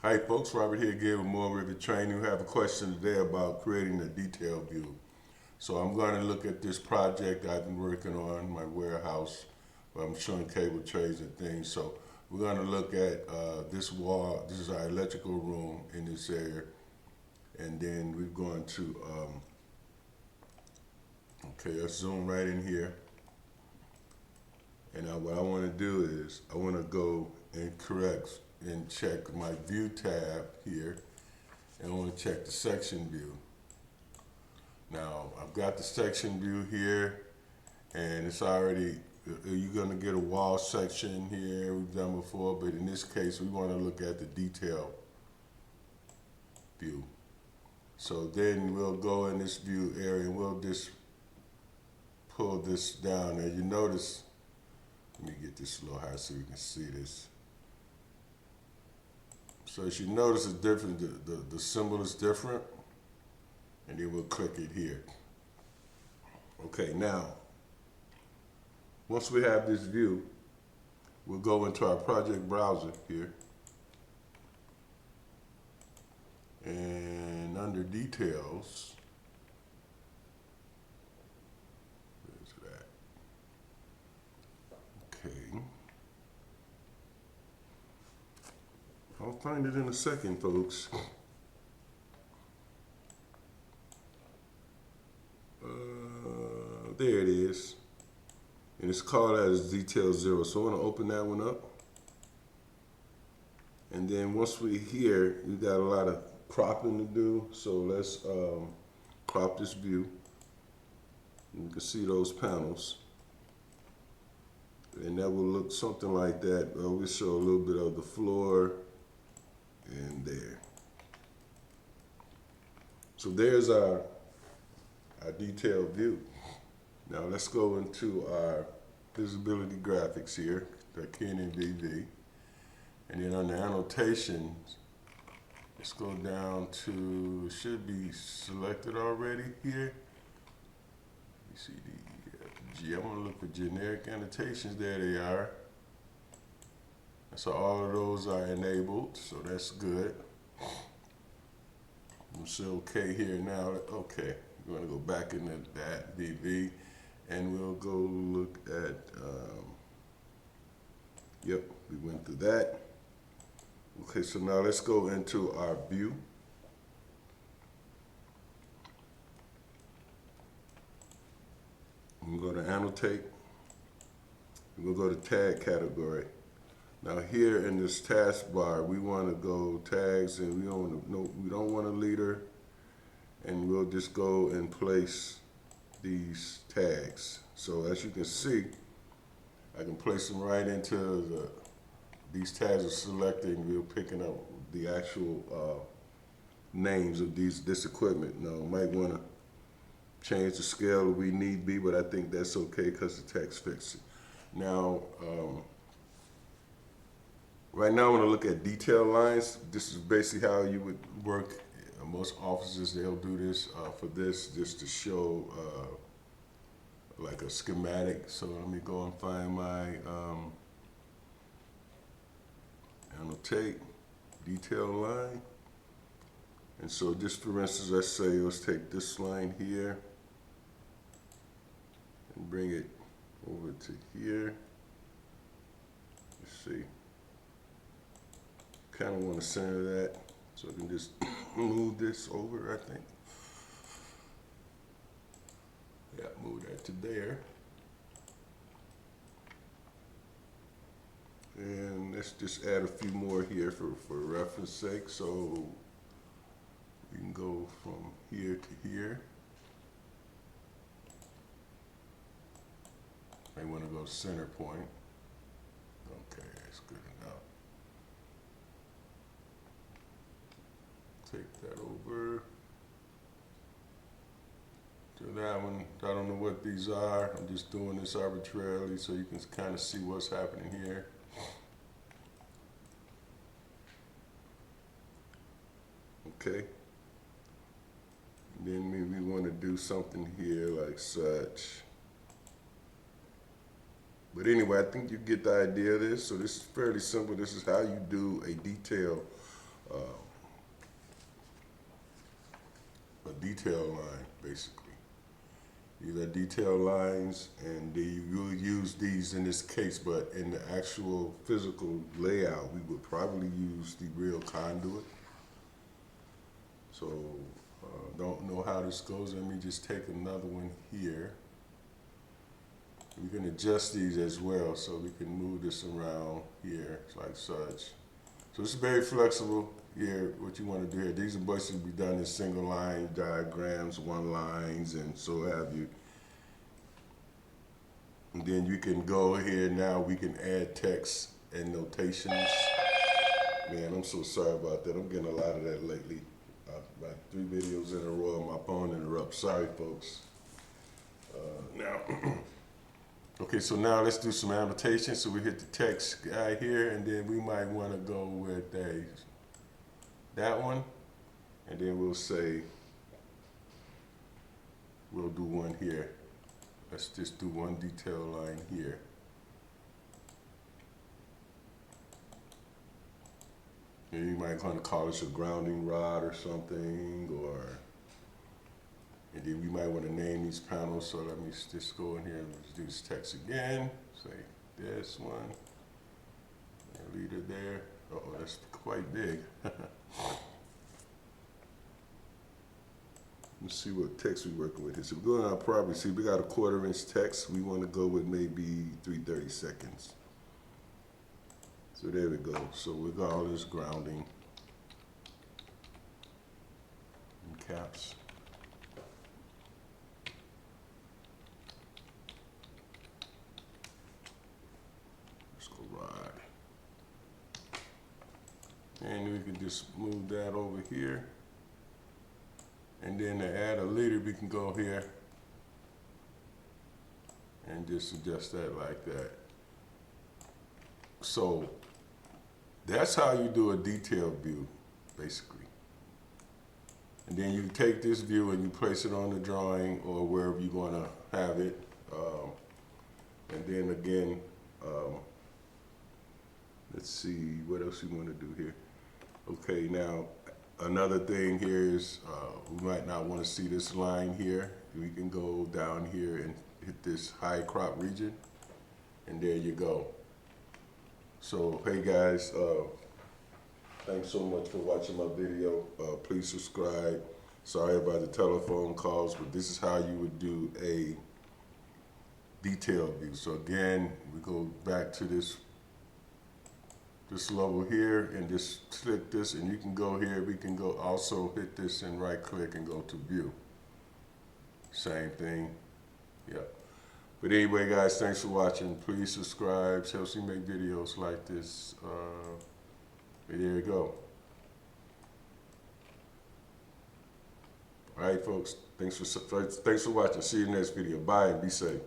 Hi folks, Robert here again with more Revit training. We have a question today about creating a detail view. So I'm going to look at this project I've been working on, my warehouse, where I'm showing cable trays and things. So we're going to look at this wall. This is our electrical room in this area. And then we're going to, okay, let's zoom right in here. And what I want to do is I want to go and correct and check my view tab here, and I want to check the section view. Now I've got the section view here, and it's already, you're going to get a wall section here we've done before, but in this case we want to look at the detail view. So then we'll go in this view area and we'll just pull this down. Now you notice, let me get this a little higher so you can see this. So as you notice, it's different. The symbol is different, and then we'll click it here. Okay, now once we have this view, we'll go into our project browser here, and under details, where's that? Okay. I'll find it in a second, folks. There it is. And it's called as detail 0. So I want to open that one up. And then once we're here, you got a lot of cropping to do. So let's crop this view. You can see those panels. And that will look something like that. We'll show a little bit of the floor and there. So there's our detailed view. Now let's go into our visibility graphics here, the Canon VV. And then under annotations, let's go down to, it should be selected already here. C, D, E, F, G. I'm gonna look for generic annotations. There they are. So all of those are enabled, so that's good. I'm still okay here now. Okay, we're gonna go back into that VV, and we'll go look at, yep, we went through that. Okay, so now let's go into our view. I'm going to annotate. We'll go to tag category. Now here in this taskbar, we want to go tags, and we don't want a leader, and we'll just go and place these tags. So as you can see, I can place them right into these tags are selecting. We're picking up the actual names of this equipment. Now, might want to change the scale if we need be, but I think that's okay because the text fits it. Now, right now I want to look at detail lines. This is basically how you would work. Most offices, they'll do this for this, just to show like a schematic. So let me go and find my annotate detail line. And so just for instance, let's take this line here and bring it over to here. Let's see. Kind of want to center that, so I can just move this over, I think. Yeah, move that to there. And let's just add a few more here for reference sake. So we can go from here to here. I want to go center point. Okay, that's good enough. Take that over to that one. I don't know what these are. I'm just doing this arbitrarily so you can kind of see what's happening here. Okay. And then maybe we want to do something here like such. But anyway, I think you get the idea of this. So this is fairly simple. This is how you do a detail a detail line, basically. These are detail lines, and you will use these in this case, but in the actual physical layout, we would probably use the real conduit. So, don't know how this goes. Let me just take another one here. We can adjust these as well, so we can move this around here, like such. So it's very flexible here, what you want to do here. These are basically be done in single line diagrams, one lines, and so have you. And then you can go here now, we can add text and notations. Man, I'm so sorry about that. I'm getting a lot of that lately. About 3 videos in a row, my phone interrupts. Sorry, folks. Now, okay, so now let's do some annotations. So we hit the text guy here, and then we might want to go with that one, and then we'll say, we'll do one here. Let's just do one detail line here. And you might want to call this a grounding rod or something, and then we might want to name these panels. So let me just go in here and let's do this text again. Say this one, and leader there. Uh oh, that's quite big. Let's see what text we're working with here. So we're going to probably see we got a 1/4 inch text. We want to go with maybe 3/32. So there we go. So we got all this grounding in caps. Let's go rod. And we can just move that over here. And then to add a leader, we can go here and just adjust that like that. So that's how you do a detailed view, basically. And then you take this view and you place it on the drawing or wherever you're going to have it. And then again, let's see what else you want to do here. Okay, now another thing here is we might not want to see this line here. We can go down here and hit this high crop region, and there you go. So hey guys, thanks so much for watching my video. Please subscribe. Sorry about the telephone calls, but this is how you would do a detailed view. So again, we go back to this level here and just click this, and you can go here. We can go also hit this and right click and go to view. Same thing. Yep. But anyway, guys, thanks for watching. Please subscribe. Helps me make videos like this. There you go. All right, folks. Thanks for watching. See you in the next video. Bye and be safe.